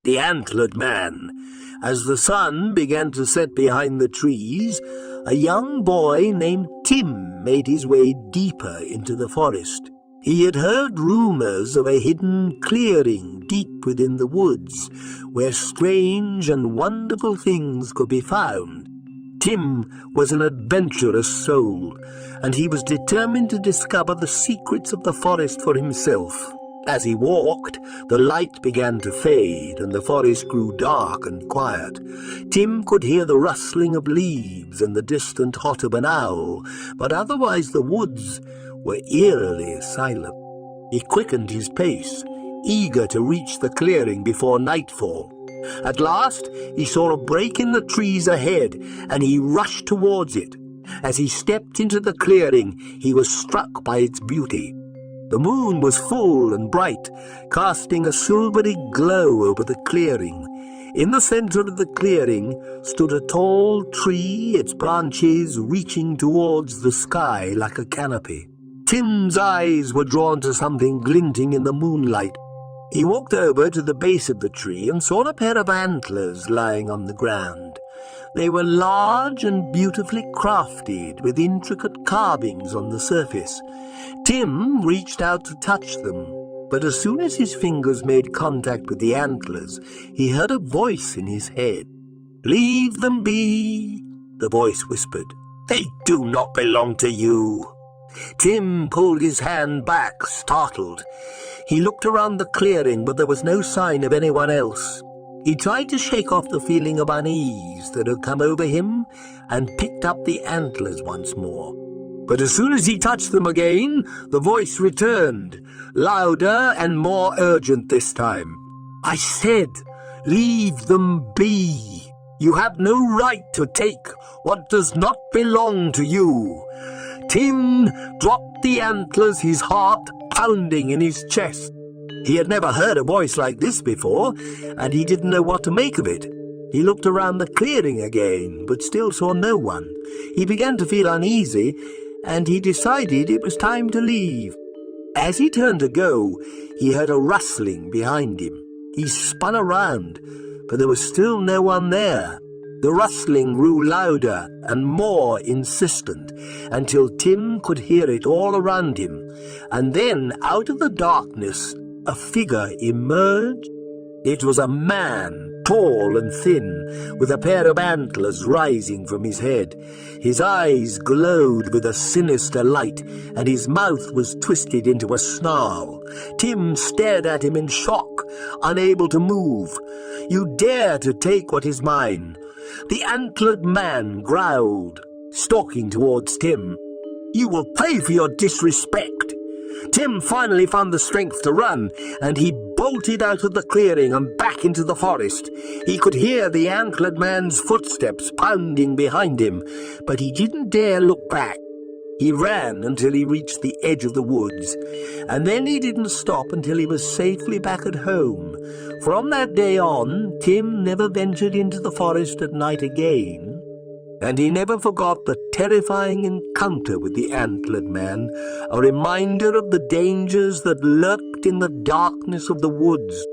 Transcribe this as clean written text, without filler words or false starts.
the Antlered Man. As the sun began to set behind the trees, a young boy named Tim made his way deeper into the forest. He had heard rumors of a hidden clearing deep within the woods, where strange and wonderful things could be found. Tim was an adventurous soul, and he was determined to discover the secrets of the forest for himself. As he walked, the light began to fade, and the forest grew dark and quiet. Tim could hear the rustling of leaves and the distant hoot of an owl, but otherwise the woods were eerily silent. He quickened his pace, eager to reach the clearing before nightfall. At last he saw a break in the trees ahead, and he rushed towards it. As he stepped into the clearing, he was struck by its beauty. The moon was full and bright, casting a silvery glow over the clearing. In the center of the clearing stood a tall tree, its branches reaching towards the sky like a canopy. Tim's eyes were drawn to something glinting in the moonlight. He walked over to the base of the tree and saw a pair of antlers lying on the ground. They were large and beautifully crafted, with intricate carvings on the surface. Tim reached out to touch them, but as soon as his fingers made contact with the antlers, he heard a voice in his head. "Leave them be," the voice whispered. "They do not belong to you." Tim pulled his hand back, startled. He looked around the clearing, but there was no sign of anyone else. He tried to shake off the feeling of unease that had come over him and picked up the antlers once more. But as soon as he touched them again, the voice returned, louder and more urgent this time. "I said, leave them be. You have no right to take what does not belong to you." Tim dropped the antlers, his heart pounding in his chest. He had never heard a voice like this before, and he didn't know what to make of it. He looked around the clearing again, but still saw no one. He began to feel uneasy, and he decided it was time to leave. As he turned to go, he heard a rustling behind him. He spun around, but there was still no one there. The rustling grew louder and more insistent, until Tim could hear it all around him. And then, out of the darkness, a figure emerged. It was a man, tall and thin, with a pair of antlers rising from his head. His eyes glowed with a sinister light, and his mouth was twisted into a snarl. Tim stared at him in shock, unable to move. "You dare to take what is mine?" The Antlered Man growled, stalking towards Tim. "You will pay for your disrespect." Tim finally found the strength to run, and he bolted out of the clearing and back into the forest. He could hear the Antlered Man's footsteps pounding behind him, but he didn't dare look back. He ran until he reached the edge of the woods, and then he didn't stop until he was safely back at home. From that day on, Tim never ventured into the forest at night again, and he never forgot the terrifying encounter with the Antlered Man, a reminder of the dangers that lurked in the darkness of the woods.